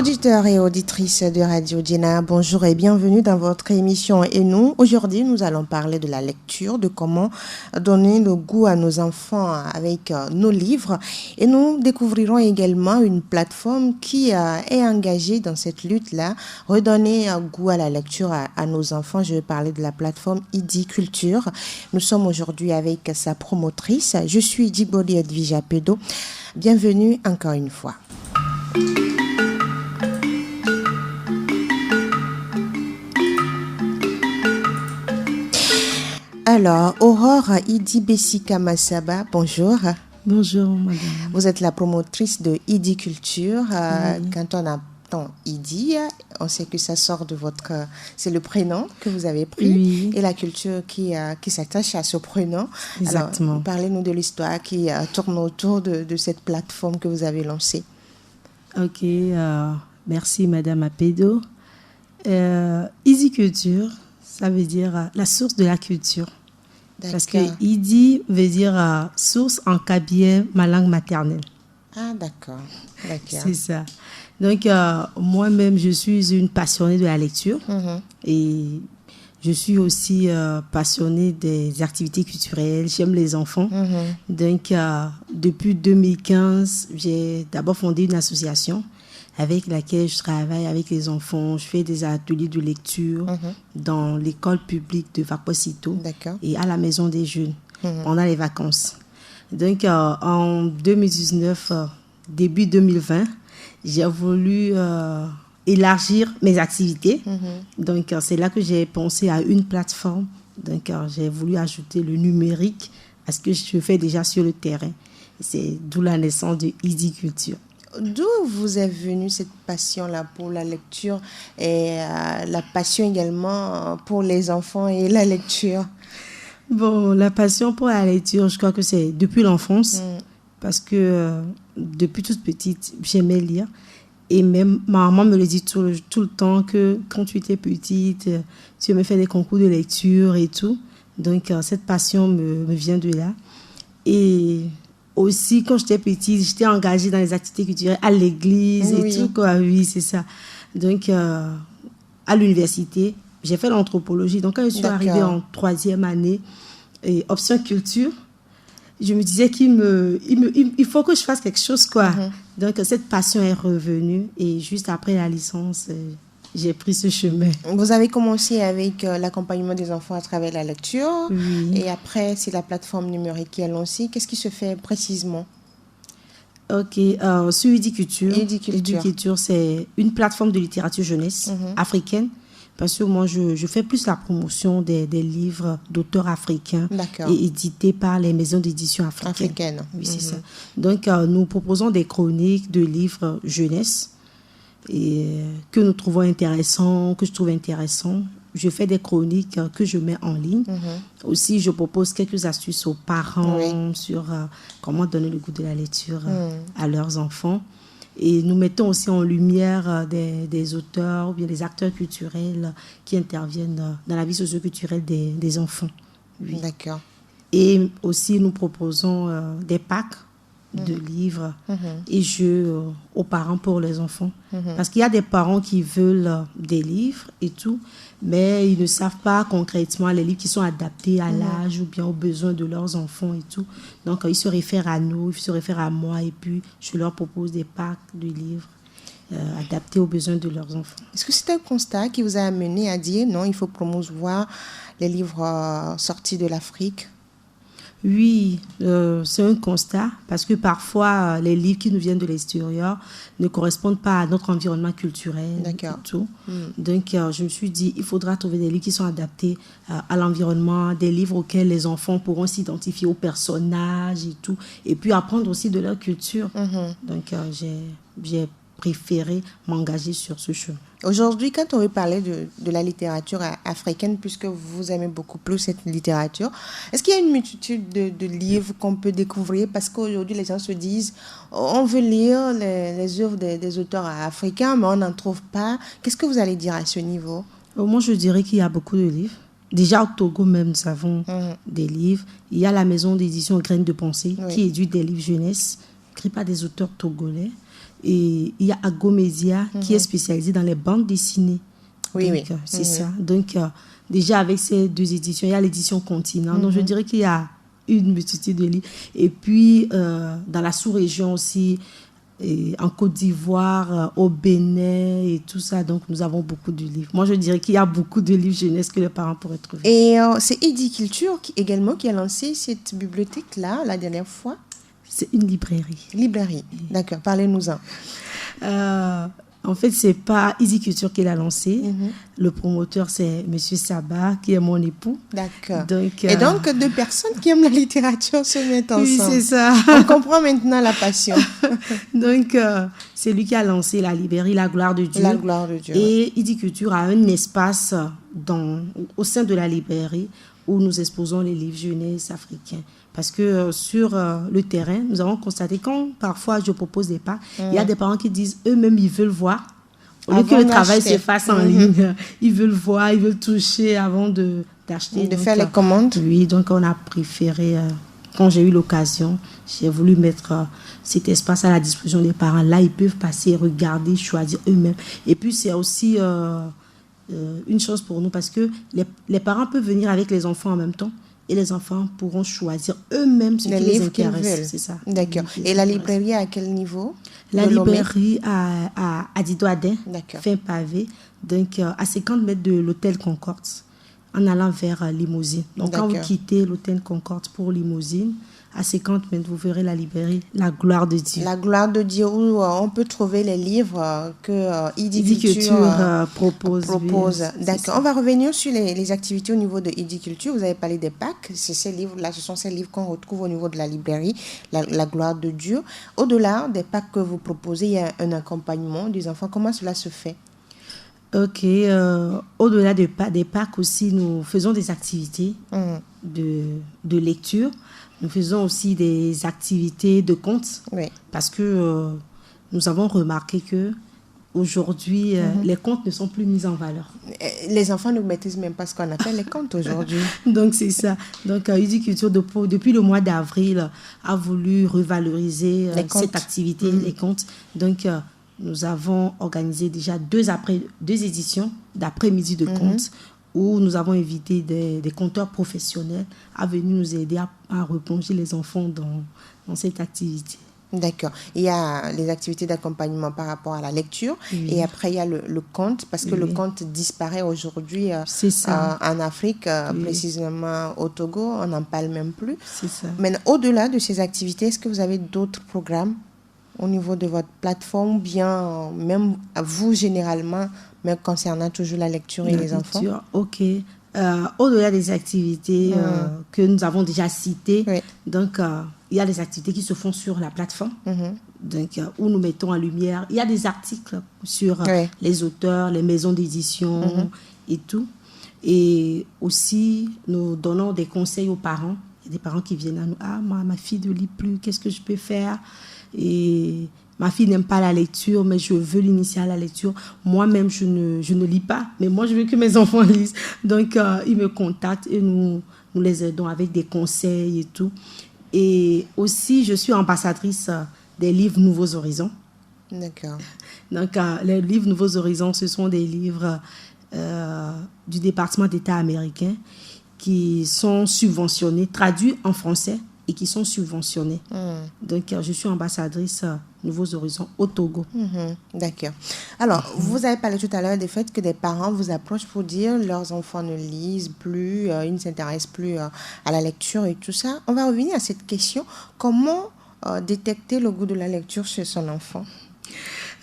Auditeurs et auditrices de Radio Djena, bonjour et bienvenue dans votre émission. Et nous, aujourd'hui, nous allons parler de la lecture, de comment donner le goût à nos enfants avec nos livres. Et nous découvrirons également une plateforme qui est engagée dans cette lutte-là, redonner goût à la lecture à nos enfants. Je vais parler de la plateforme ID Culture. Nous sommes aujourd'hui avec sa promotrice. Je suis Djiboli Edwija Pedo. Bienvenue encore une fois. Alors, Aurore Idi Bessika Massaba, bonjour. Bonjour, madame. Vous êtes la promotrice de ID Culture. Oui. Quand on entend Idi, on sait que ça sort de votre... C'est le prénom que vous avez pris, Oui. Et la culture qui s'attache à ce prénom. Exactement. Alors, parlez-nous de l'histoire qui tourne autour de cette plateforme que vous avez lancée. Ok, merci, madame Apedo. Idi Culture, ça veut dire la source de la culture. D'accord. Parce que Idi veut dire source en kabyle, ma langue maternelle. Ah, d'accord. C'est ça. Donc, moi-même, je suis une passionnée de la lecture. Et je suis aussi passionnée des activités culturelles. J'aime les enfants. Donc, depuis 2015, j'ai d'abord fondé une association avec laquelle je travaille avec les enfants. Je fais des ateliers de lecture dans l'école publique de Vaposito et à la maison des jeunes pendant les vacances. Donc, en 2019, début 2020, j'ai voulu élargir mes activités. Donc, c'est là que j'ai pensé à une plateforme. Donc, j'ai voulu ajouter le numérique à ce que je fais déjà sur le terrain. C'est d'où la naissance de ID Culture. D'où vous est venue cette passion-là pour la lecture et la passion également pour les enfants et la lecture? Bon, la passion pour la lecture, je crois que c'est depuis l'enfance. Parce que depuis toute petite, j'aimais lire. Et même ma maman me le dit tout le temps que quand tu étais petite, tu aimais faire des concours de lecture et tout. Donc, cette passion me vient de là. Et aussi, quand j'étais petite, j'étais engagée dans les activités culturelles à l'église et tout, quoi. Oui, c'est ça. Donc, à l'université, j'ai fait l'anthropologie. Donc, quand je suis arrivée en 3e année, et option culture, je me disais il faut que je fasse quelque chose, quoi. Donc, cette passion est revenue. Et juste après la licence, j'ai pris ce chemin. Vous avez commencé avec l'accompagnement des enfants à travers la lecture. Oui. Et après, c'est la plateforme numérique qui est lancée. Qu'est-ce qui se fait précisément? Ok, sur ID Culture. ID Culture, c'est une plateforme de littérature jeunesse africaine. Parce que moi, je fais plus la promotion des livres d'auteurs africains et édités par les maisons d'édition africaines. Oui, c'est ça. Donc, nous proposons des chroniques de livres jeunesse et que nous trouvons intéressants, que je trouve intéressants. Je fais des chroniques que je mets en ligne. Aussi, je propose quelques astuces aux parents sur comment donner le goût de la lecture à leurs enfants. Et nous mettons aussi en lumière des auteurs ou bien des acteurs culturels qui interviennent dans la vie socioculturelle des enfants. Oui. D'accord. Et aussi, nous proposons des packs de livres et jeux aux parents pour les enfants. Parce qu'il y a des parents qui veulent des livres et tout, mais ils ne savent pas concrètement les livres qui sont adaptés à l'âge ou bien aux besoins de leurs enfants et tout. Donc, ils se réfèrent à nous, ils se réfèrent à moi et puis je leur propose des packs de livres adaptés aux besoins de leurs enfants. Est-ce que c'est un constat qui vous a amené à dire non, il faut promouvoir les livres sortis de l'Afrique? Oui, c'est un constat parce que parfois les livres qui nous viennent de l'extérieur ne correspondent pas à notre environnement culturel et tout. Donc je me suis dit il faudra trouver des livres qui sont adaptés à l'environnement, des livres auxquels les enfants pourront s'identifier aux personnages et tout, et puis apprendre aussi de leur culture. Donc j'ai préféré m'engager sur ce chemin. Aujourd'hui, quand on veut parler de la littérature africaine, puisque vous aimez beaucoup plus cette littérature, est-ce qu'il y a une multitude de livres qu'on peut découvrir? Parce qu'aujourd'hui, les gens se disent, on veut lire les œuvres des auteurs africains, mais on n'en trouve pas. Qu'est-ce que vous allez dire à ce niveau? Moi, je dirais qu'il y a beaucoup de livres. Déjà, au Togo même, nous avons des livres. Il y a la maison d'édition Graines de Pensée qui édite des livres jeunesse, écrits par des auteurs togolais. Et il y a Agomedia qui est spécialisé dans les bandes dessinées. Oui, donc, c'est ça. Donc, déjà, avec ces 2 éditions, il y a l'édition Continent. Donc, je dirais qu'il y a une multitude de livres. Et puis, dans la sous-région aussi, et en Côte d'Ivoire, au Bénin et tout ça. Donc, nous avons beaucoup de livres. Moi, je dirais qu'il y a beaucoup de livres jeunesse que les parents pourraient trouver. Et c'est Ediculture également qui a lancé cette bibliothèque-là la dernière fois. C'est une librairie. Librairie, d'accord. Parlez-nous-en. En fait, c'est pas Ediculture qui l'a lancé. Le promoteur, c'est Monsieur Sabat, qui est mon époux. D'accord. Donc, et donc, 2 personnes qui aiment la littérature se mettent ensemble. Oui, c'est ça. On comprend maintenant la passion. Donc, c'est lui qui a lancé la librairie La Gloire de Dieu. La Gloire de Dieu. Et Ediculture a un espace au sein de la librairie où nous exposons les livres jeunesse africains. Parce que sur le terrain, nous avons constaté quand parfois je propose des pas, il y a des parents qui disent eux-mêmes ils veulent voir. Au lieu que le travail se fasse en ligne, ils veulent voir, ils veulent toucher avant d'acheter. De faire les commandes. Oui, donc on a préféré, quand j'ai eu l'occasion, j'ai voulu mettre cet espace à la disposition des parents. Là, ils peuvent passer, regarder, choisir eux-mêmes. Et puis c'est aussi une chose pour nous parce que les parents peuvent venir avec les enfants en même temps. Et les enfants pourront choisir eux-mêmes ce qui les intéresse. C'est ça. D'accord. Et la librairie à quel niveau? La librairie à Dido-Adin, fin pavé, donc à 50 mètres de l'hôtel Concorde, en allant vers Limousine. Donc quand vous quittez l'hôtel Concorde pour Limousine, à 50 mètres, vous verrez la librairie La Gloire de Dieu. La Gloire de Dieu, où on peut trouver les livres que Ediculture propose. Oui, d'accord. On va revenir sur les activités au niveau de Ediculture. Vous avez parlé des Pâques. C'est ces livres-là, ce sont ces livres qu'on retrouve au niveau de la librairie La Gloire de Dieu. Au-delà des Pâques que vous proposez, il y a un accompagnement des enfants. Comment cela se fait? Ok. Au-delà des Pâques aussi, nous faisons des activités de lecture. Nous faisons aussi des activités de contes parce que nous avons remarqué que aujourd'hui, les contes ne sont plus mis en valeur. Les enfants ne maîtrisent même pas ce qu'on appelle les contes aujourd'hui. Donc, c'est ça. Donc, Ediculture, depuis le mois d'avril, a voulu revaloriser cette activité, les contes. Donc, nous avons organisé déjà 2 éditions d'après-midi de contes où nous avons invité des conteurs professionnels à venir nous aider à replonger les enfants dans cette activité. D'accord. Il y a les activités d'accompagnement par rapport à la lecture et après il y a le conte parce que le conte disparaît aujourd'hui en Afrique, précisément au Togo, on n'en parle même plus. C'est ça. Mais au-delà de ces activités, est-ce que vous avez d'autres programmes au niveau de votre plateforme ou bien même vous généralement, mais concernant toujours la lecture et les enfants? Ok. Au-delà des activités que nous avons déjà citées, donc il y a des activités qui se font sur la plateforme, donc, où nous mettons en lumière. Il y a des articles sur les auteurs, les maisons d'édition et tout. Et aussi, nous donnons des conseils aux parents. Il y a des parents qui viennent à nous. Ah, ma fille ne lit plus, qu'est-ce que je peux faire? Et ma fille n'aime pas la lecture, mais je veux l'initier à la lecture. Moi-même, je ne lis pas, mais moi, je veux que mes enfants lisent. Donc, ils me contactent et nous les aidons avec des conseils et tout. Et aussi, je suis ambassadrice des livres Nouveaux Horizons. D'accord. Donc, les livres Nouveaux Horizons, ce sont des livres du département d'État américain qui sont subventionnés, traduits en français et qui sont subventionnés. Donc, je suis ambassadrice Nouveaux Horizons au Togo. D'accord. Alors, vous avez parlé tout à l'heure du fait que des parents vous approchent pour dire leurs enfants ne lisent plus, ils ne s'intéressent plus à la lecture et tout ça. On va revenir à cette question. Comment détecter le goût de la lecture chez son enfant?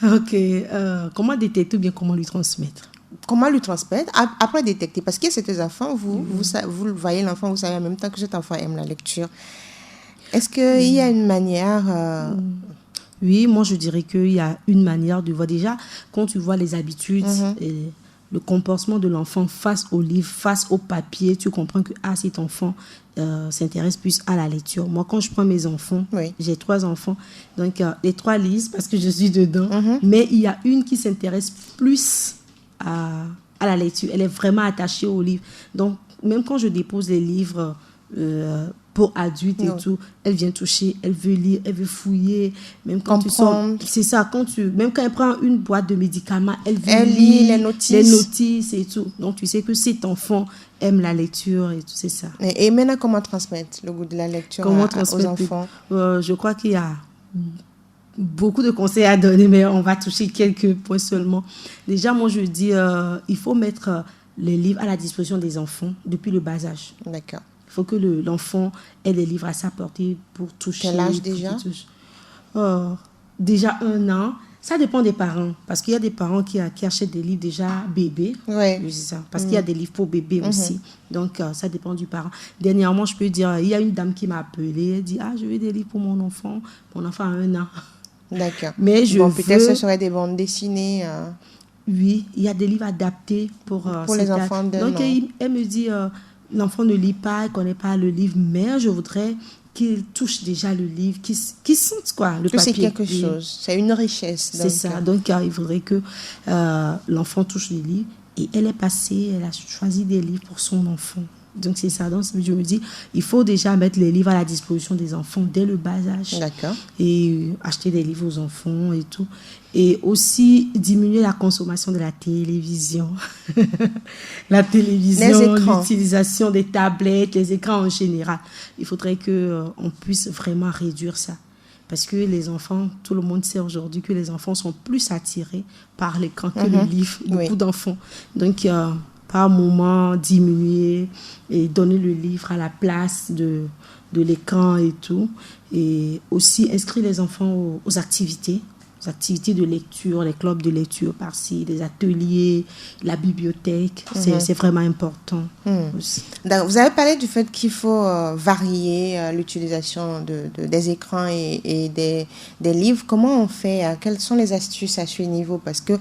Ok. Comment détecter ou bien comment lui transmettre? Comment lui transmettre? Après détecter, parce qu'il y a certains enfants, vous voyez l'enfant, vous savez en même temps que cet enfant aime la lecture. Est-ce qu'il y a une manière... Oui, moi je dirais qu'il y a une manière de voir. Déjà, quand tu vois les habitudes et le comportement de l'enfant face au livre, face au papier, tu comprends que cet enfant s'intéresse plus à la lecture. Moi, quand je prends mes enfants, j'ai 3 enfants, donc les 3 lisent parce que je suis dedans, mais il y a une qui s'intéresse plus à la lecture. Elle est vraiment attachée au livre. Donc, même quand je dépose les livres pour adultes et tout. Elle vient toucher, elle veut lire, elle veut fouiller. Même quand tu sors, c'est ça, même quand elle prend une boîte de médicaments, elle veut lire les notices et tout. Donc, tu sais que cet enfant aime la lecture et tout, c'est ça. Et maintenant, comment transmettre le goût de la lecture aux enfants? Je crois qu'il y a beaucoup de conseils à donner, mais on va toucher quelques points seulement. Déjà, moi, je dis, il faut mettre les livres à la disposition des enfants depuis le bas âge. D'accord. Il faut que l'enfant ait des livres à sa portée pour toucher. Quel âge déjà? Déjà 1 an. Ça dépend des parents, parce qu'il y a des parents qui achètent des livres déjà bébés. Oui. C'est ça, parce qu'il y a des livres pour bébés aussi. Donc, ça dépend du parent. Dernièrement, je peux dire, il y a une dame qui m'a appelée. Elle dit, je veux des livres pour mon enfant. Mon enfant a 1 an. D'accord. Mais peut-être ce serait des bandes dessinées. Oui, il y a des livres adaptés pour les enfants de Donc, elle me dit, l'enfant ne lit pas, il ne connaît pas le livre, mais je voudrais qu'il touche déjà le livre, qu'il sente le papier. C'est quelque chose, c'est une richesse. C'est ça, donc il faudrait que l'enfant touche les livres. Et elle a choisi des livres pour son enfant. Donc c'est ça, donc je me dis, il faut déjà mettre les livres à la disposition des enfants dès le bas âge. D'accord. Et acheter des livres aux enfants et tout. Et aussi diminuer la consommation de la télévision. La télévision, l'utilisation des tablettes, les écrans en général. Il faudrait qu'on puisse vraiment réduire ça. Parce que les enfants, tout le monde sait aujourd'hui que les enfants sont plus attirés par l'écran que le livre. Beaucoup d'enfants. Donc, par moment, diminuer et donner le livre à la place de l'écran et tout. Et aussi inscrire les enfants aux activités de lecture, les clubs de lecture par-ci, des ateliers, la bibliothèque. C'est vraiment important aussi. Vous avez parlé du fait qu'il faut varier l'utilisation des écrans et des livres. Comment on fait? Quelles sont les astuces à ce niveau? Parce que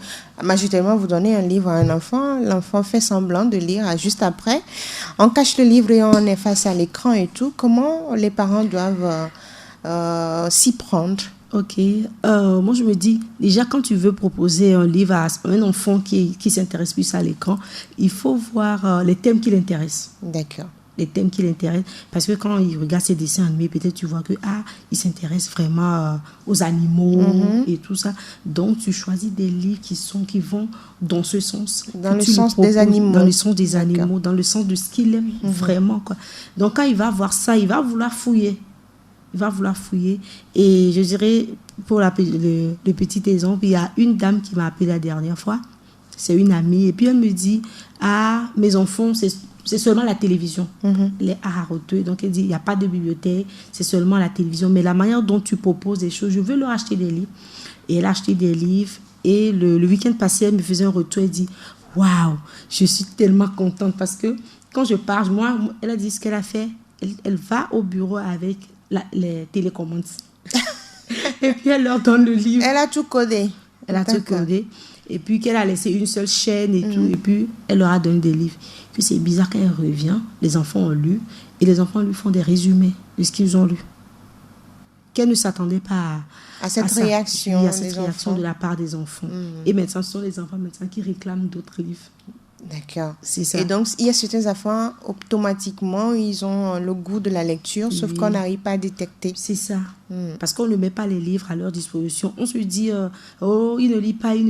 majoritairement, vous donnez un livre à un enfant, l'enfant fait semblant de lire juste après. On cache le livre et on est face à l'écran et tout. Comment les parents doivent s'y prendre? Ok, moi je me dis, déjà quand tu veux proposer un livre à un enfant qui s'intéresse plus à l'écran, il faut voir les thèmes qui l'intéressent. D'accord. Les thèmes qui l'intéressent, parce que quand il regarde ses dessins animés, peut-être tu vois que il s'intéresse vraiment aux animaux et tout ça. Donc tu choisis des livres qui vont dans ce sens. Dans le sens des animaux. Dans le sens des animaux, dans le sens de ce qu'il aime vraiment, quoi. Donc quand il va voir ça, il va vouloir fouiller. Et je dirais, pour le petit exemple, il y a une dame qui m'a appelé la dernière fois. C'est une amie. Et puis elle me dit, mes enfants, c'est seulement la télévision. Elle est harroteux. Donc elle dit, il n'y a pas de bibliothèque, c'est seulement la télévision. Mais la manière dont tu proposes des choses, je veux leur acheter des livres. Et elle a acheté des livres. Et le week-end passé, elle me faisait un retour. Elle dit, waouh, je suis tellement contente. Parce que quand je pars, elle a dit ce qu'elle a fait. Elle va au bureau avec les télécommandes. Et puis elle leur donne le livre. Elle a tout codé. Et puis qu'elle a laissé une seule chaîne et tout. Et puis elle leur a donné des livres. Puis c'est bizarre, quand elle revient, les enfants ont lu. Et les enfants lui font des résumés de ce qu'ils ont lu. Qu'elle ne s'attendait pas à cette réaction de la part des enfants. Et maintenant, ce sont les enfants qui réclament d'autres livres. D'accord. C'est ça. Et donc, il y a certains enfants, automatiquement, ils ont le goût de la lecture, sauf qu'on n'arrive pas à détecter. C'est ça. Parce qu'on ne met pas les livres à leur disposition. On se dit, il ne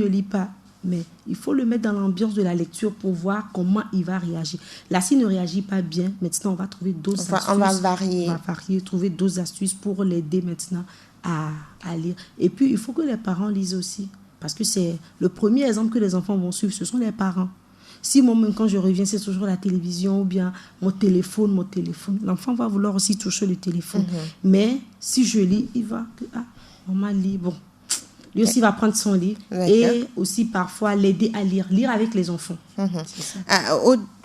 lit pas. Mais il faut le mettre dans l'ambiance de la lecture pour voir comment il va réagir. Là, s'il ne réagit pas bien, maintenant, on va trouver d'autres astuces. On va varier. Trouver d'autres astuces pour l'aider maintenant à lire. Et puis, il faut que les parents lisent aussi. Parce que c'est le premier exemple que les enfants vont suivre, ce sont les parents. Si moi-même, quand je reviens, c'est toujours la télévision ou bien mon téléphone, l'enfant va vouloir aussi toucher le téléphone. Mais si je lis, il va, maman lit, bon. Lui aussi va prendre son livre et aussi parfois l'aider à lire avec les enfants. C'est ça.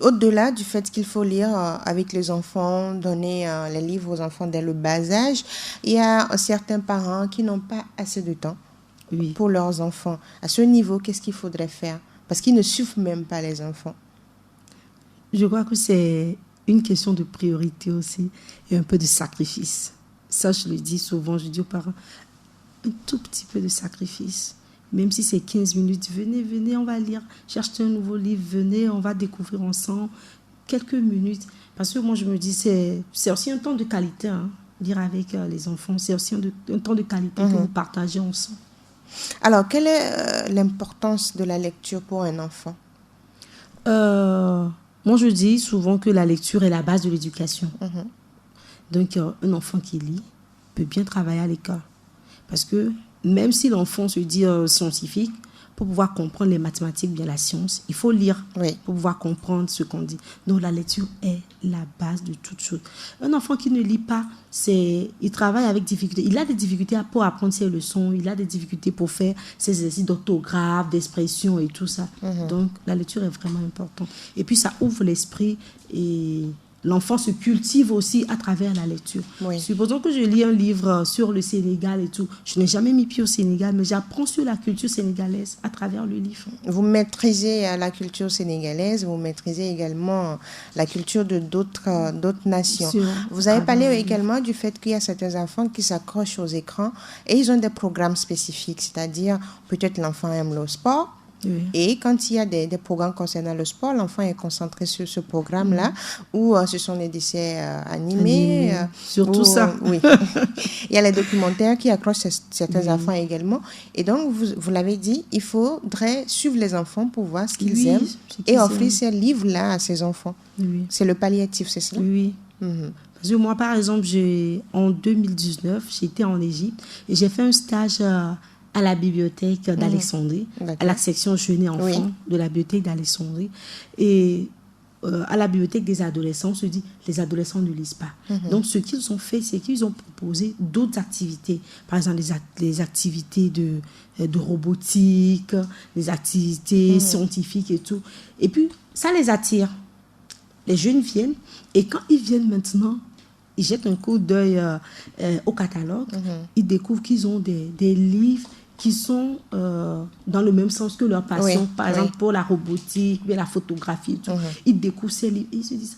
Au-delà du fait qu'il faut lire avec les enfants, donner les livres aux enfants dès le bas âge, il y a certains parents qui n'ont pas assez de temps pour leurs enfants. À ce niveau, qu'est-ce qu'il faudrait faire? Parce qu'ils ne suivent même pas les enfants. Je crois que c'est une question de priorité aussi et un peu de sacrifice. Ça, je le dis souvent, je dis aux parents, un tout petit peu de sacrifice. Même si c'est 15 minutes, venez, on va lire. J'ai acheté un nouveau livre, venez, on va découvrir ensemble. Quelques minutes. Parce que moi, je me dis, c'est aussi un temps de qualité, hein, lire avec les enfants. C'est aussi un temps de qualité que vous partagez ensemble. Alors, quelle est l'importance de la lecture pour un enfant? Moi, je dis souvent que la lecture est la base de l'éducation. Donc, un enfant qui lit peut bien travailler à l'école. Parce que même si l'enfant se dit scientifique, pour pouvoir comprendre les mathématiques, bien la science, il faut lire pour pouvoir comprendre ce qu'on dit. Donc, la lecture est la base de toute chose. Un enfant qui ne lit pas, il travaille avec difficulté. Il a des difficultés pour apprendre ses leçons, il a des difficultés pour faire ses exercices d'orthographe, d'expression et tout ça. Donc, la lecture est vraiment importante. Et puis, ça ouvre l'esprit et l'enfant se cultive aussi à travers la lecture. Supposons que je lis un livre sur le Sénégal et tout. Je n'ai jamais mis pied au Sénégal, mais j'apprends sur la culture sénégalaise à travers le livre. Vous maîtrisez la culture sénégalaise, vous maîtrisez également la culture de d'autres nations. Vous avez parlé également du fait qu'il y a certains enfants qui s'accrochent aux écrans et ils ont des programmes spécifiques, c'est-à-dire peut-être l'enfant aime le sport. Et quand il y a des programmes concernant le sport, l'enfant est concentré sur ce programme-là, où ce sont les dessins animés. Surtout ça. Oui. Il y a les documentaires qui accrochent certains enfants également. Et donc, vous l'avez dit, il faudrait suivre les enfants pour voir ce qu'ils aiment et offrir ces livres-là à ces enfants. C'est le palliatif, c'est cela? Oui. Parce que moi, par exemple, en 2019, j'étais en Égypte et j'ai fait un stage à la bibliothèque d'Alexandrie, à la section jeunes et enfants de la bibliothèque d'Alexandrie. Et à la bibliothèque des adolescents, on se dit, les adolescents ne lisent pas. Donc, ce qu'ils ont fait, c'est qu'ils ont proposé d'autres activités. Par exemple, les activités de robotique, les activités scientifiques et tout. Et puis, ça les attire. Les jeunes viennent, et quand ils viennent maintenant, ils jettent un coup d'œil au catalogue, ils découvrent qu'ils ont des livres qui sont dans le même sens que leur passion, par exemple pour la robotique, la photographie et tout. Ils découvrent ces livres et ils se disent,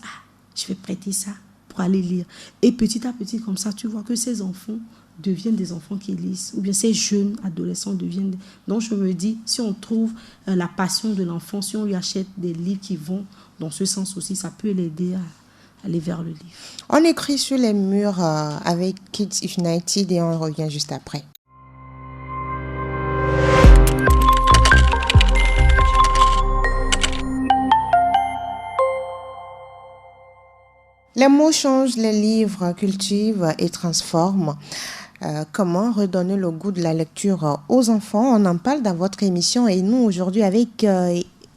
je vais prêter ça pour aller lire. Et petit à petit, comme ça, tu vois que ces enfants deviennent des enfants qui lisent, ou bien ces jeunes adolescents deviennent... Donc je me dis, si on trouve la passion de l'enfant, si on lui achète des livres qui vont dans ce sens aussi, ça peut l'aider à aller vers le livre. On écrit sur les murs avec Kids United et on revient juste après. Les mots changent, les livres cultivent et transforment. Comment redonner le goût de la lecture aux enfants? On en parle dans votre émission et nous aujourd'hui avec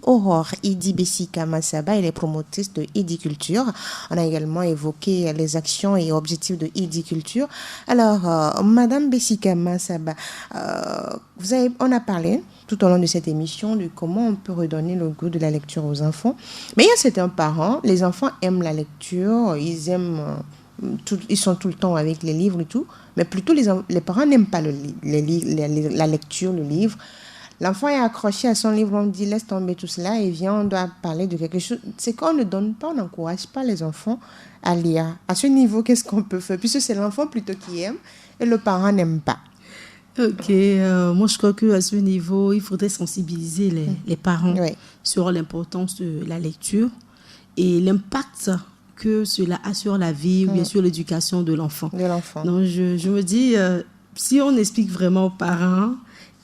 Aurore Idi Bessika Massaba, elle est promotrice de Idiculture. On a également évoqué les actions et objectifs de Idiculture. Alors, Madame Bessika Massaba, on a parlé tout au long de cette émission de comment on peut redonner le goût de la lecture aux enfants. Mais il y a certains parents, les enfants aiment la lecture, ils sont tout le temps avec les livres et tout, mais plutôt les parents n'aiment pas la lecture, le livre. L'enfant est accroché à son livre, on dit laisse tomber tout cela et viens, on doit parler de quelque chose. C'est qu'on ne donne pas, on n'encourage pas les enfants à lire. À ce niveau, qu'est-ce qu'on peut faire? Puisque c'est l'enfant plutôt qui aime et le parent n'aime pas. Ok, moi je crois qu'à ce niveau, il faudrait sensibiliser les parents sur l'importance de la lecture et l'impact que cela a sur la vie ou bien sur l'éducation de l'enfant. Donc je me dis, si on explique vraiment aux parents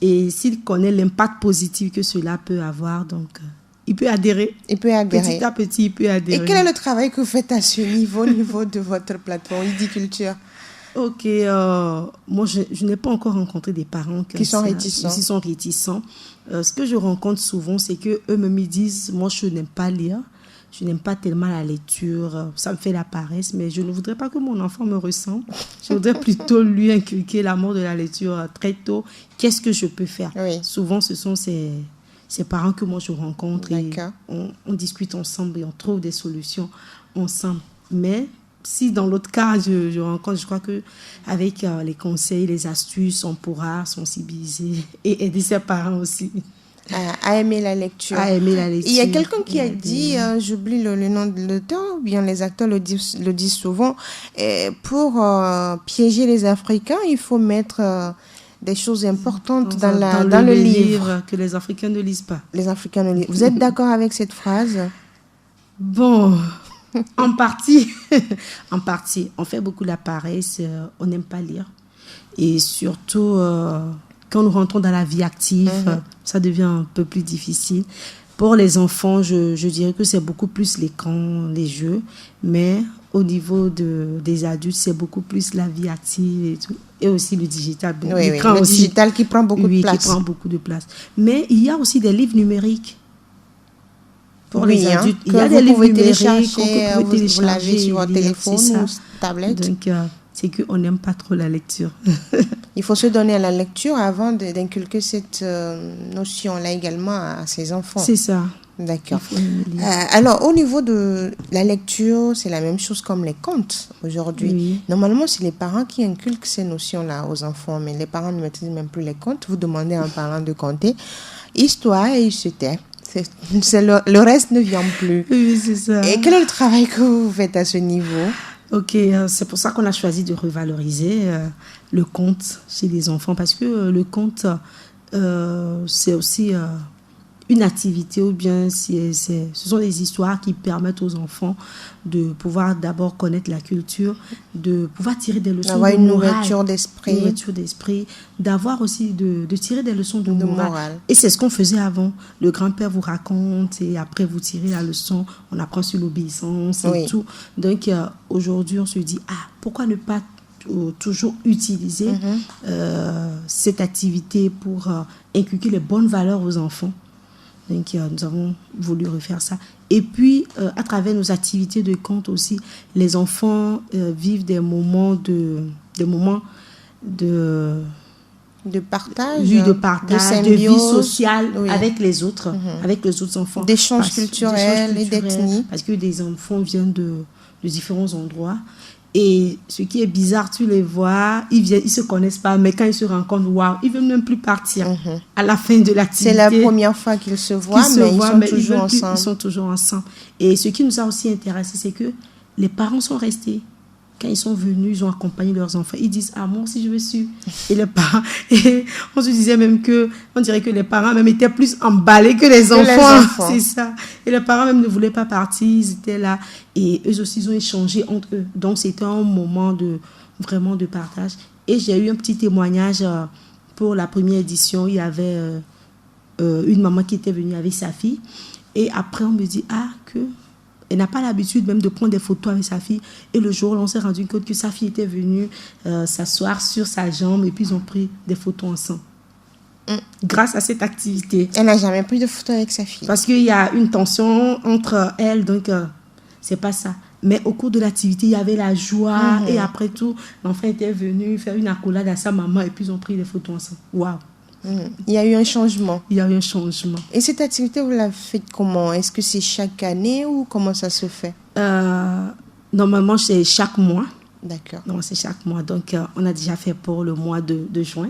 et s'il connaît l'impact positif que cela peut avoir, donc il peut adhérer. Petit à petit, il peut adhérer. Et quel est le travail que vous faites à ce niveau, au niveau de votre plateforme Idiculture? Ok, moi je n'ai pas encore rencontré des parents qui sont réticents. Ce que je rencontre souvent, c'est qu'eux me disent, moi je n'aime pas lire, je n'aime pas tellement la lecture, ça me fait la paresse, mais je ne voudrais pas que mon enfant me ressemble. Je voudrais plutôt lui inculquer l'amour de la lecture très tôt. Qu'est-ce que je peux faire? Souvent, ce sont ces parents que moi je rencontre et on discute ensemble et on trouve des solutions ensemble. Mais si dans l'autre cas, je rencontre, je crois qu'avec les conseils, les astuces, on pourra sensibiliser et aider ses parents aussi. À aimer la lecture. Il y a quelqu'un qui a dit, j'oublie le nom de l'auteur, bien les acteurs le disent souvent, pour piéger les Africains, il faut mettre des choses importantes dans le livre. Que les Africains ne lisent pas. Les Africains ne lisent. Vous êtes d'accord avec cette phrase? Bon, En partie. En partie. On fait beaucoup la paresse. On n'aime pas lire. Et surtout, quand nous rentrons dans la vie active, ça devient un peu plus difficile. Pour les enfants, je dirais que c'est beaucoup plus l'écran, les jeux. Mais au niveau des adultes, c'est beaucoup plus la vie active et tout. Et aussi le digital. Oui, le digital qui prend beaucoup de place. Oui, qui prend beaucoup de place. Mais il y a aussi des livres numériques. Pour les adultes, il y a des livres numériques qu'on peut télécharger. Vous l'avez sur votre téléphone ou tablette. Donc, c'est qu'on n'aime pas trop la lecture. Il faut se donner à la lecture avant d'inculquer cette notion-là également à ses enfants. C'est ça. D'accord. Alors, au niveau de la lecture, c'est la même chose comme les contes aujourd'hui. Oui. Normalement, c'est les parents qui inculquent ces notions-là aux enfants, mais les parents ne maîtrisent même plus les contes. Vous demandez à un parent de conter histoire et il se tait. Le reste ne vient plus. Oui, c'est ça. Et quel est le travail que vous faites à ce niveau? Ok, c'est pour ça qu'on a choisi de revaloriser le conte chez les enfants, parce que le conte, c'est aussi une activité, ou bien ce sont des histoires qui permettent aux enfants de pouvoir d'abord connaître la culture, de pouvoir tirer des leçons d'avoir de une morale, ouverture d'esprit, d'avoir aussi de tirer des leçons de morale. Et c'est ce qu'on faisait avant. Le grand-père vous raconte et après vous tirez la leçon, on apprend sur l'obéissance et tout. Donc aujourd'hui on se dit, pourquoi ne pas toujours utiliser cette activité pour inculquer les bonnes valeurs aux enfants. Donc, nous avons voulu refaire ça. Et puis, à travers nos activités de conte aussi, les enfants vivent des moments de partage, de vie sociale avec les autres, avec les autres enfants. D'échanges culturels et d'ethnie. Parce que des enfants viennent de différents endroits. Et ce qui est bizarre, tu les vois, ils ne se connaissent pas, mais quand ils se rencontrent, waouh, ils ne veulent même plus partir à la fin de l'activité. C'est la première fois qu'ils se voient, mais ils sont toujours ensemble. Et ce qui nous a aussi intéressé, c'est que les parents sont restés. Quand ils sont venus, ils ont accompagné leurs enfants. Ils disent, moi aussi je veux suivre. Et les parents, et on se disait même on dirait que les parents même étaient plus emballés que les enfants. C'est ça. Et les parents même ne voulaient pas partir, ils étaient là. Et eux aussi, ils ont échangé entre eux. Donc c'était un moment vraiment de partage. Et j'ai eu un petit témoignage pour la première édition. Il y avait une maman qui était venue avec sa fille. Et après, on me dit, elle n'a pas l'habitude même de prendre des photos avec sa fille. Et le jour où on s'est rendu compte que sa fille était venue s'asseoir sur sa jambe et puis ils ont pris des photos ensemble. Grâce à cette activité. Elle n'a jamais pris de photos avec sa fille. Parce qu'il y a une tension entre elles, donc c'est pas ça. Mais au cours de l'activité, il y avait la joie. Et après tout, l'enfant était venu faire une accolade à sa maman et puis ils ont pris des photos ensemble. Waouh! Il y a eu un changement. Il y a eu un changement. Et cette activité, vous la faites comment? Est-ce que c'est chaque année ou comment ça se fait? Normalement, c'est chaque mois. D'accord. Non, c'est chaque mois. Donc, on a déjà fait pour le mois de juin.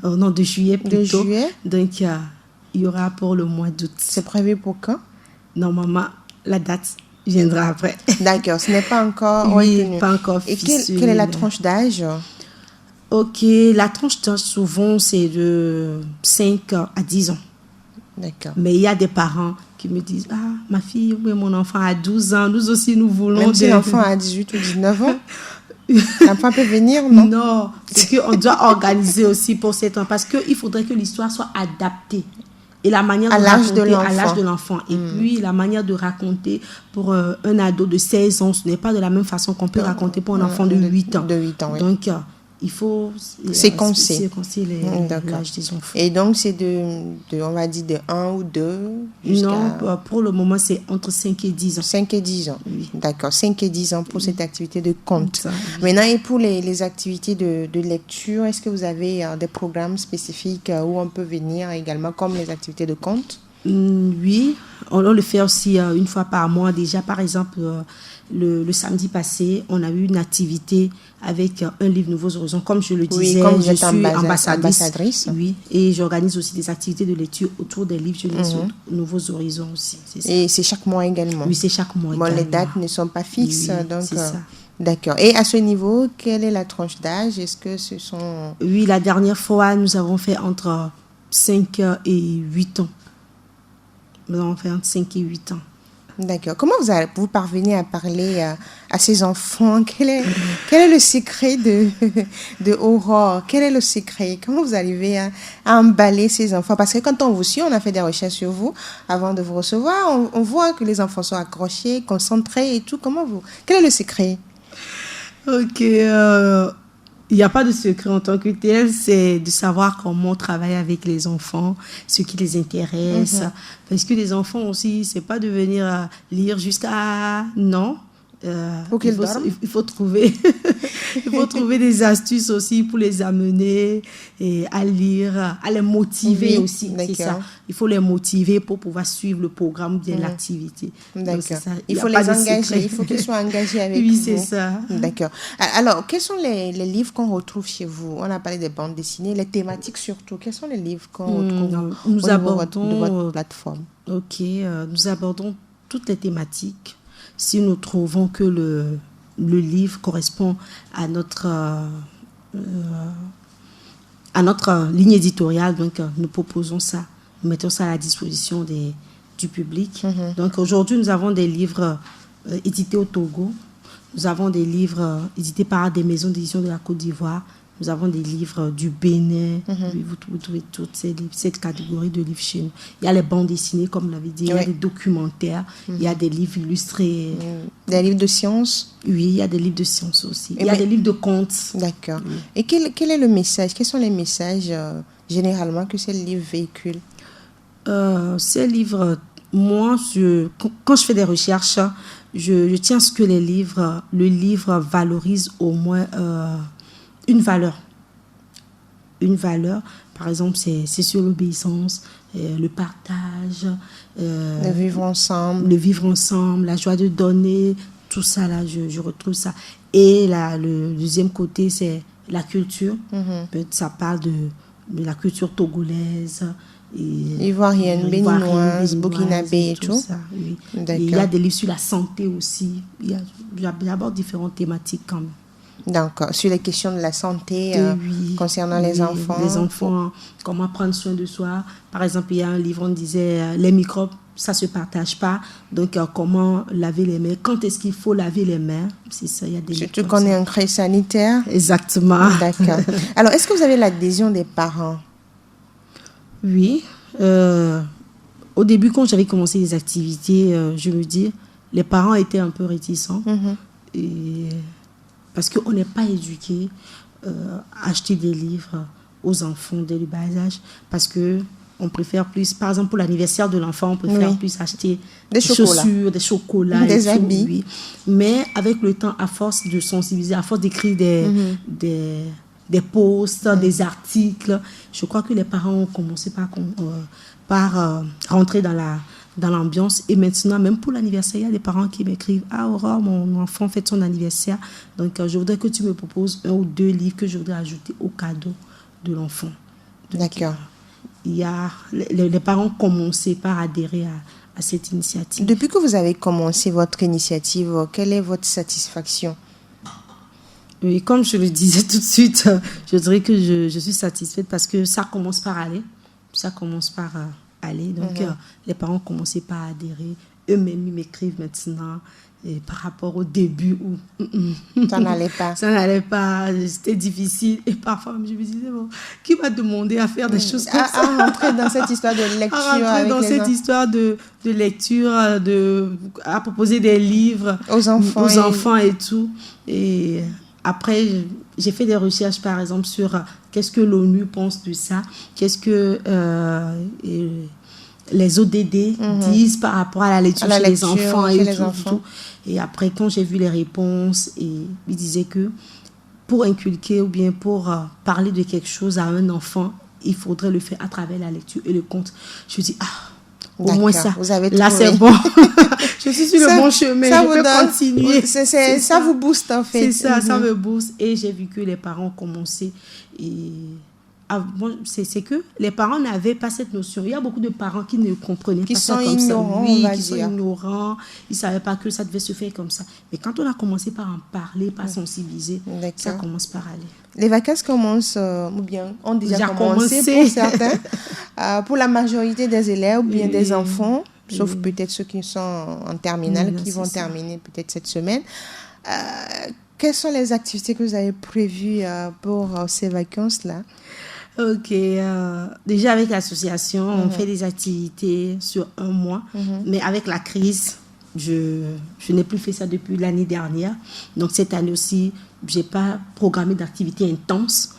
Non, de juillet plutôt. De juillet. Donc, il y aura pour le mois d'août. C'est prévu pour quand? Normalement, la date viendra après. D'accord. Ce n'est pas encore retenu. Pas encore ficelé. Et quelle est la tranche d'âge? Ok, la tranche d'âge, souvent, c'est de 5 à 10 ans. D'accord. Mais il y a des parents qui me disent, ma fille ou mon enfant a 12 ans, nous aussi, nous voulons... Même si l'enfant a 18 ou 19 ans, l'enfant peut venir, non? Non, c'est qu'on doit organiser aussi pour cet enfant, parce qu'il faudrait que l'histoire soit adaptée. Et la manière de raconter à l'âge de l'enfant. Et puis, la manière de raconter pour un ado de 16 ans, ce n'est pas de la même façon qu'on peut raconter pour un enfant de 8 ans. De 8 ans, oui. Donc, il faut séquencer l'âge des enfants. Et donc, c'est on va dire, de 1 ou 2 Non, pour le moment, c'est entre 5 et 10 ans. 5 et 10 ans, oui. D'accord, 5 et 10 ans pour cette activité de conte. Oui. Maintenant, et pour les activités de lecture, est-ce que vous avez des programmes spécifiques où on peut venir également, comme les activités de conte? Oui, on le fait aussi une fois par mois. Déjà, par exemple, le samedi passé, on a eu une activité avec un livre Nouveaux Horizons. Comme je le disais, comme je suis ambassadrice. Oui, et j'organise aussi des activités de lecture autour des livres jeunesse Nouveaux Horizons aussi. C'est ça. Et c'est chaque mois également? Oui, c'est chaque mois également. Les dates ne sont pas fixes. Oui, donc, c'est ça. D'accord. Et à ce niveau, quelle est la tranche d'âge? Est-ce que ce sont... Oui, la dernière fois, nous avons fait entre 5 et 8 ans. Nous avons fait entre 5 et 8 ans. D'accord. Comment vous parvenez à parler à ces enfants? Quel est le secret de Aurore? Quel est le secret? Comment vous arrivez à emballer ces enfants? Parce que quand on vous suit, on a fait des recherches sur vous avant de vous recevoir. On voit que les enfants sont accrochés, concentrés et tout. Quel est le secret? Ok. Il n'y a pas de secret en tant que tel, c'est de savoir comment on travaille avec les enfants, ce qui les intéresse. Parce que les enfants aussi, c'est pas de venir lire jusqu'à... Non. Il faut trouver des astuces aussi pour les amener et à lire, à les motiver aussi. C'est ça. Il faut les motiver pour pouvoir suivre le programme de l'activité. D'accord. Ça. Il faut les engager, il faut qu'ils soient engagés avec vous. Oui, c'est ça. D'accord. Alors, quels sont les livres qu'on retrouve chez vous? On a parlé des bandes dessinées, les thématiques surtout. Quels sont les livres qu'on retrouve au niveau de votre plateforme? Ok, nous abordons toutes les thématiques. Si nous trouvons que le livre correspond à notre ligne éditoriale, donc nous proposons ça, nous mettons ça à la disposition du public. Donc aujourd'hui, nous avons des livres édités au Togo, nous avons des livres édités par des maisons d'édition de la Côte d'Ivoire, nous avons des livres du Bénin. Vous trouvez toutes cette catégorie de livres chez nous. Il y a les bandes dessinées, comme vous l'avez dit, il y a des documentaires, il y a des livres illustrés. Des livres de sciences? Oui, il y a des livres de sciences aussi. Il y a des livres de contes. D'accord. Oui. Et quel est le message? Quels sont les messages généralement que ces livres véhiculent? Ces livres, moi, quand je fais des recherches, je tiens à ce que le livre valorise au moins... une valeur, par exemple, c'est sur l'obéissance, le partage, le vivre ensemble, la joie de donner, tout ça là, je retrouve ça. Et le deuxième côté, c'est la culture. Ça parle de la culture togolaise, ivoirienne, béninoise, burkinabé et tout. Ça, oui. Il y a des livres sur la santé aussi. J'aborde différentes thématiques quand même. Donc, sur les questions de la santé concernant les enfants. Les enfants, comment prendre soin de soi. Par exemple, il y a un livre, on disait les microbes, ça ne se partage pas. Donc, comment laver les mains. Quand est-ce qu'il faut laver les mains? C'est ça, il y a des surtout qu'on est en crise sanitaire. Exactement. D'accord. Alors, est-ce que vous avez l'adhésion des parents? Oui. Au début, quand j'avais commencé les activités, je me dis, les parents étaient un peu réticents. Parce qu'on n'est pas éduqué à acheter des livres aux enfants dès le bas âge. Parce qu'on préfère plus, par exemple pour l'anniversaire de l'enfant, on préfère plus acheter des chaussures, des chocolats, des habits. Oui. Mais avec le temps, à force de sensibiliser, à force d'écrire des posts, des articles, je crois que les parents ont commencé par rentrer dans l'ambiance. Et maintenant, même pour l'anniversaire, il y a des parents qui m'écrivent « Ah, Aurore, mon enfant fête son anniversaire. Donc, je voudrais que tu me proposes 1 ou 2 livres que je voudrais ajouter au cadeau de l'enfant. » D'accord. Les parents ont commencé par adhérer à cette initiative. Depuis que vous avez commencé votre initiative, quelle est votre satisfaction? Oui, comme je le disais tout de suite, je dirais que je suis satisfaite parce que ça commence par aller. Donc, les parents ont commencé par adhérer. Eux-mêmes, ils m'écrivent maintenant par rapport au début où ça n'allait pas. Ça n'allait pas, c'était difficile. Et parfois, je me disais, bon, qui m'a demandé à faire des choses comme ça? À rentrer dans cette histoire de lecture. À proposer des livres aux enfants et tout. Et après, j'ai fait des recherches, par exemple, sur qu'est-ce que l'ONU pense de ça, qu'est-ce que les ODD disent par rapport à la lecture chez les enfants et tout. Et après, quand j'ai vu les réponses, ils disaient que pour inculquer ou bien pour parler de quelque chose à un enfant, il faudrait le faire à travers la lecture et le conte. Je me dis, au moins ça. Vous avez là, trouvé. c'est bon. Je suis sur le bon chemin. Je peux continuer. Ça vous booste, en fait. C'est ça, ça me booste. Et j'ai vu que les parents commençaient. C'est que les parents n'avaient pas cette notion. Il y a beaucoup de parents qui ne comprenaient pas ça comme ça. Oui, qui sont ignorants. Ils ne savaient pas que ça devait se faire comme ça. Mais quand on a commencé par en parler, par sensibiliser, ça commence par aller. Les vacances commencent, ou bien ont déjà commencé pour certains. Pour la majorité des élèves ou bien des enfants, sauf peut-être ceux qui sont en terminale, qui vont terminer peut-être cette semaine. Quelles sont les activités que vous avez prévues pour ces vacances-là? Ok, déjà avec l'association, on fait des activités sur un mois, mais avec la crise, je n'ai plus fait ça depuis l'année dernière. Donc cette année aussi, je n'ai pas programmé d'activités intenses,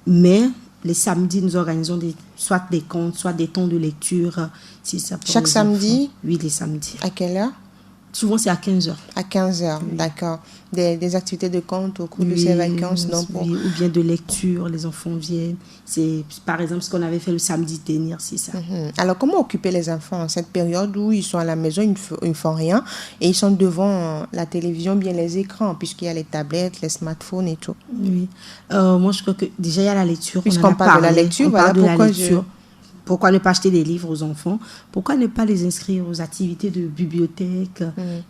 mais les samedis, nous organisons soit des contes, soit des temps de lecture. Si ça Chaque samedi? Oui, les samedis. À quelle heure? Souvent, c'est à 15h. À 15h, oui. D'accord. Des activités de contes au cours de ces vacances. Donc ou bien de lecture, les enfants viennent. C'est par exemple ce qu'on avait fait le samedi dernier, c'est ça. Alors, comment occuper les enfants en cette période où ils sont à la maison, ils ne font rien et ils sont devant la télévision, bien les écrans, puisqu'il y a les tablettes, les smartphones et tout? Oui. Moi, je crois que déjà, il y a la lecture. Puisqu'on parle de la lecture, voilà pourquoi Pourquoi ne pas acheter des livres aux enfants? Pourquoi ne pas les inscrire aux activités de bibliothèque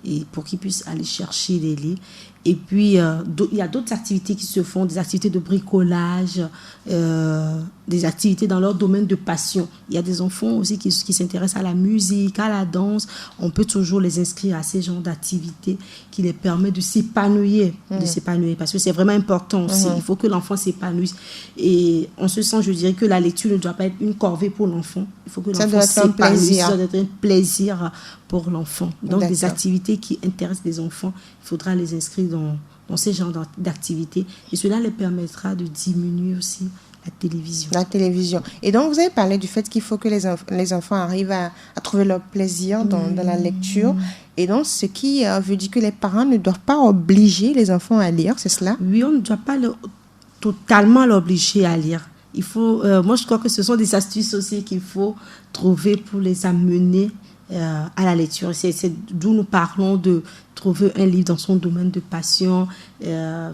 et pour qu'ils puissent aller chercher des livres? Et puis, il y a d'autres activités qui se font, des activités de bricolage, des activités dans leur domaine de passion. Il y a des enfants aussi qui s'intéressent à la musique, à la danse. On peut toujours les inscrire à ces genres d'activités qui les permettent de s'épanouir, parce que c'est vraiment important aussi. Il faut que l'enfant s'épanouisse. Et en ce sens, je dirais que la lecture ne doit pas être une corvée pour l'enfant. Il faut que l'enfant s'épanouisse. Ça doit être un plaisir pour l'enfant. Donc, des activités qui intéressent les enfants, il faudra les inscrire dans ces genres d'activités. Et cela les permettra de diminuer aussi la télévision. La télévision. Et donc, vous avez parlé du fait qu'il faut que les enfants arrivent à trouver leur plaisir dans la lecture. Et donc, ce qui veut dire que les parents ne doivent pas obliger les enfants à lire, c'est cela? Oui, on ne doit pas totalement l'obliger à lire. Il faut, moi, je crois que ce sont des astuces aussi qu'il faut trouver pour les amener à la lecture. C'est d'où nous parlons de trouver un livre dans son domaine de passion,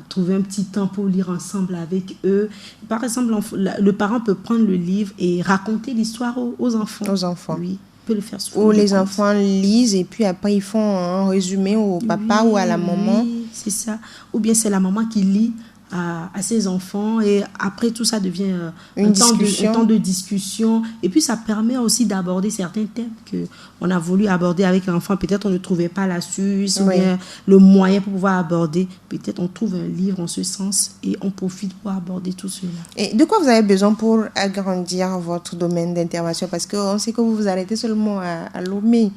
trouver un petit temps pour lire ensemble avec eux. Par exemple, le parent peut prendre le livre et raconter l'histoire aux enfants. Aux enfants. Oui, peut le faire souvent. Ou les enfants lisent et puis après ils font un résumé au papa ou à la maman. Oui, c'est ça. Ou bien c'est la maman qui lit à ses enfants et après tout ça devient un temps de discussion et puis ça permet aussi d'aborder certains thèmes qu'on a voulu aborder avec l'enfant. Peut-être on ne trouvait pas l'astuce ou bien le moyen pour pouvoir aborder. Peut-être on trouve un livre en ce sens et on profite pour aborder tout cela. Et de quoi vous avez besoin pour agrandir votre domaine d'intervention? Parce qu'on sait que vous vous arrêtez seulement à Lomé.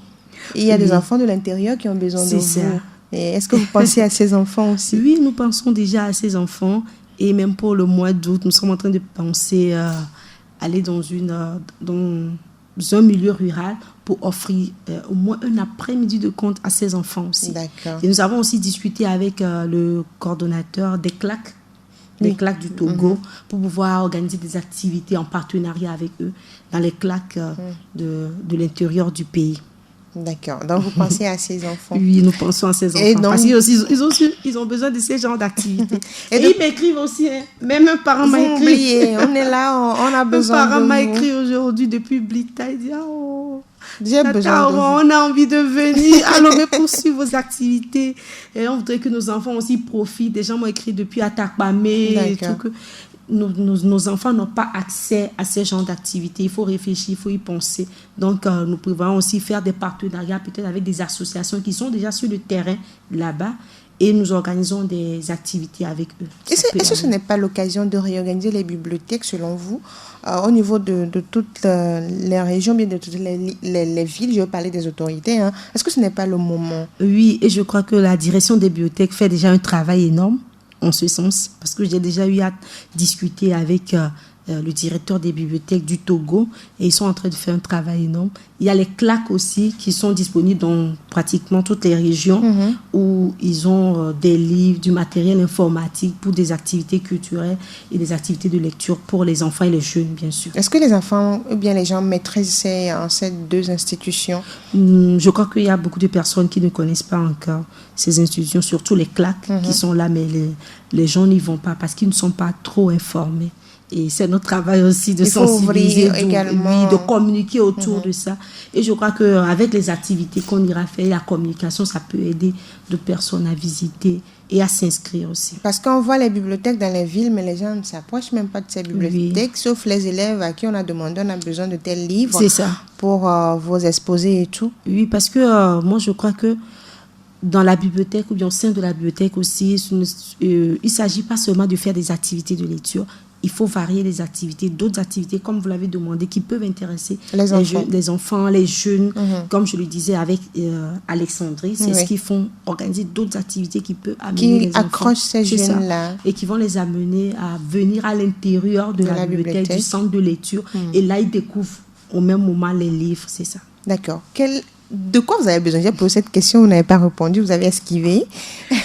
Et il y a des enfants de l'intérieur qui ont besoin de vous. Est-ce que vous pensez à ces enfants aussi? Oui, nous pensons déjà à ces enfants. Et même pour le mois d'août, nous sommes en train de penser aller dans un milieu rural pour offrir au moins un après-midi de conte à ces enfants aussi. D'accord. Et nous avons aussi discuté avec le coordonnateur des CLAC, du Togo, pour pouvoir organiser des activités en partenariat avec eux dans les CLAC de l'intérieur du pays. D'accord. Donc, vous pensez à ces enfants? Oui, nous pensons à ces enfants. Et donc, parce qu'ils ont besoin de ces genres d'activités. Et ils m'écrivent aussi. Hein. Même un parent m'a écrit. On est là, on a besoin de vous. Un parent m'a écrit aujourd'hui depuis Blita. Il dit, j'ai besoin de vous. On a envie de venir. Alors, poursuivre vos activités. Et on voudrait que nos enfants aussi profitent. Des gens m'ont écrit depuis Atakpamé. Nos enfants n'ont pas accès à ces genres d'activités. Il faut réfléchir, il faut y penser. Donc, nous pouvons aussi faire des partenariats peut-être avec des associations qui sont déjà sur le terrain là-bas et nous organisons des activités avec eux. Est-ce que ce n'est pas l'occasion de réorganiser les bibliothèques selon vous au niveau de toutes les régions, bien de toutes les villes? Je veux parler des autorités. Est-ce que ce n'est pas le moment? Oui, et je crois que la direction des bibliothèques fait déjà un travail énorme en ce sens, parce que j'ai déjà eu à discuter avec le directeur des bibliothèques du Togo et ils sont en train de faire un travail énorme. Il y a les CLAC aussi qui sont disponibles dans pratiquement toutes les régions où ils ont des livres, du matériel informatique pour des activités culturelles et des activités de lecture pour les enfants et les jeunes, bien sûr. Est-ce que les enfants ou bien les gens maîtrisent ces deux institutions? Je crois qu'il y a beaucoup de personnes qui ne connaissent pas encore ces institutions, surtout les CLAC qui sont là, mais les gens n'y vont pas parce qu'ils ne sont pas trop informés. Et c'est notre travail aussi de sensibiliser, de communiquer autour de ça. Et je crois qu'avec les activités qu'on ira faire, la communication, ça peut aider d'autres personnes à visiter et à s'inscrire aussi. Parce qu'on voit les bibliothèques dans les villes, mais les gens ne s'approchent même pas de ces bibliothèques, sauf les élèves à qui on a demandé, on a besoin de tels livres. C'est ça. pour vos exposés et tout? Oui, parce que moi, je crois que dans la bibliothèque ou bien au sein de la bibliothèque aussi, il ne s'agit pas seulement de faire des activités de lecture. Il faut varier les activités, d'autres activités, comme vous l'avez demandé, qui peuvent intéresser les enfants, les jeunes. Comme je le disais avec Alexandrie, c'est ce qu'ils font, organiser d'autres activités qui peuvent amener les enfants. Qui accrochent ces jeunes-là. Et qui vont les amener à venir à l'intérieur de la bibliothèque, du centre de lecture. Et là, ils découvrent au même moment les livres, c'est ça. D'accord. De quoi vous avez besoin? J'ai posé cette question, vous n'avez pas répondu, vous avez esquivé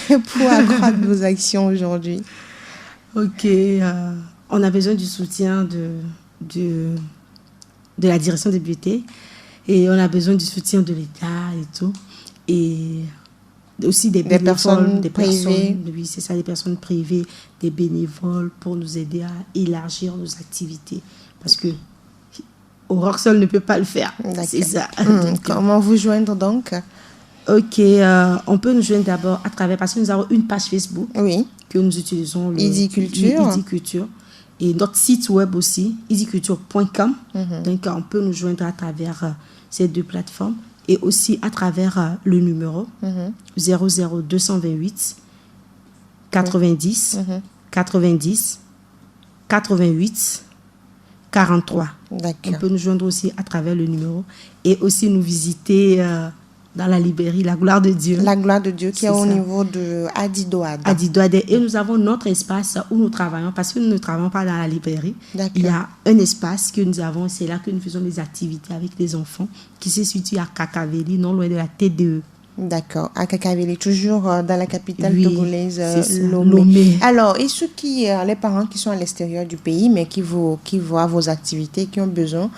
pour accroître vos actions aujourd'hui. Ok, on a besoin du soutien de la direction des bibliothèques et on a besoin du soutien de l'État et tout. Et aussi des personnes privées. Oui, c'est ça, des personnes privées, des bénévoles pour nous aider à élargir nos activités. Parce que Aurore seule ne peut pas le faire. C'est ça. Comment vous joindre donc? Ok, on peut nous joindre d'abord à travers, parce que nous avons une page Facebook que nous utilisons. Idiculture. Et notre site web aussi, idiculture.com. Donc, on peut nous joindre à travers ces deux plateformes et aussi à travers le numéro 00228 90 90 88 43. On peut nous joindre aussi à travers le numéro et aussi nous visiter dans la librairie La Gloire de Dieu. La Gloire de Dieu qui est au niveau de Adidoade. Et nous avons notre espace où nous travaillons parce que nous ne travaillons pas dans la librairie. Il y a un espace que nous avons, c'est là que nous faisons des activités avec les enfants qui se situe à Kakaveli, non loin de la TDE. D'accord, à Kakaveli, toujours dans la capitale togolaise, Lomé. Alors, et ceux les parents qui sont à l'extérieur du pays, mais qui voient vos activités, qui ont besoin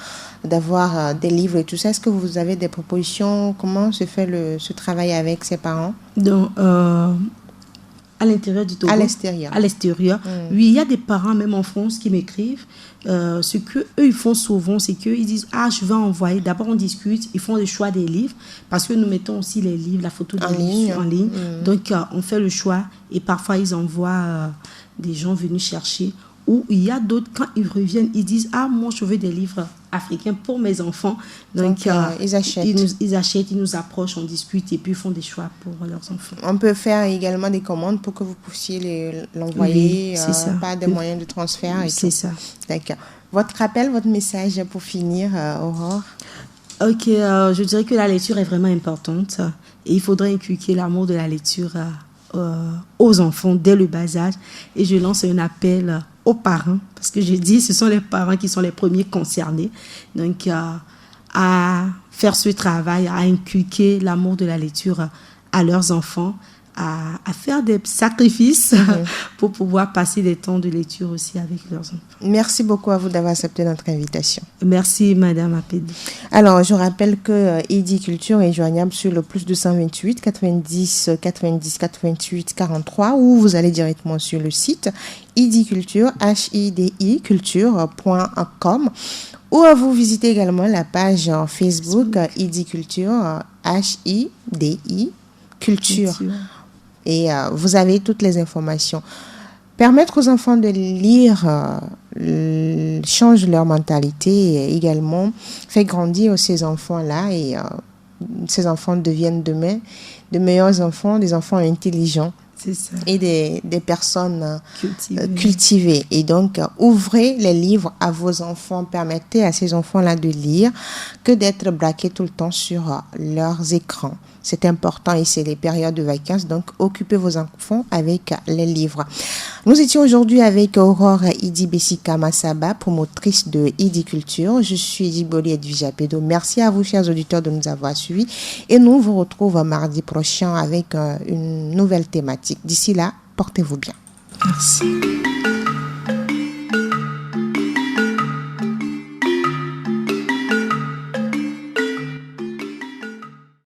d'avoir des livres et tout ça, est-ce que vous avez des propositions? Comment se fait ce travail avec ces parents? Donc, à l'intérieur du Togo. À l'extérieur. Oui, il y a des parents, même en France, qui m'écrivent. Ce qu'eux, ils font souvent, c'est qu'ils disent « Ah, je vais envoyer. » D'abord, on discute. Ils font le choix des livres parce que nous mettons aussi les livres, la photo des livres en ligne. Donc, on fait le choix et parfois, ils envoient des gens venus chercher. Ou il y a d'autres, quand ils reviennent, ils disent « Ah, moi, je veux des livres africains pour mes enfants. » Donc, ils achètent. Ils achètent, ils nous approchent, on discute et puis ils font des choix pour leurs enfants. On peut faire également des commandes pour que vous puissiez l'envoyer, pas des moyens de transfert. C'est ça. D'accord. Votre appel, votre message pour finir, Aurore? Ok, je dirais que la lecture est vraiment importante et il faudrait inculquer l'amour de la lecture aux enfants dès le bas âge. Et je lance un appel aux parents, parce que je dis ce sont les parents qui sont les premiers concernés, donc à faire ce travail, à inculquer l'amour de la lecture à leurs enfants, à faire des sacrifices pour pouvoir passer des temps de lecture aussi avec leurs enfants. Merci beaucoup à vous d'avoir accepté notre invitation. Merci Madame Apedi. Alors, je rappelle que Idiculture est joignable sur le plus 228 90 90 88 43 ou vous allez directement sur le site Idiculture, HIDI-culture.com ou vous visitez également la page Facebook Idiculture, HIDI Culture. Et vous avez toutes les informations. Permettre aux enfants de lire change leur mentalité et également fait grandir ces enfants-là et ces enfants deviennent demain de meilleurs enfants, des enfants intelligents. C'est ça. Et des personnes cultivées. Et donc, ouvrez les livres à vos enfants, permettez à ces enfants-là de lire que d'être braqués tout le temps sur leurs écrans. C'est important et c'est les périodes de vacances, donc occupez vos enfants avec les livres. Nous étions aujourd'hui avec Aurore Idi Bessika Massaba, promotrice de Idiculture. Je suis Diboli Edwija Pedo. Merci à vous, chers auditeurs, de nous avoir suivis. Et nous vous retrouvons mardi prochain avec une nouvelle thématique. D'ici là, portez-vous bien. Merci.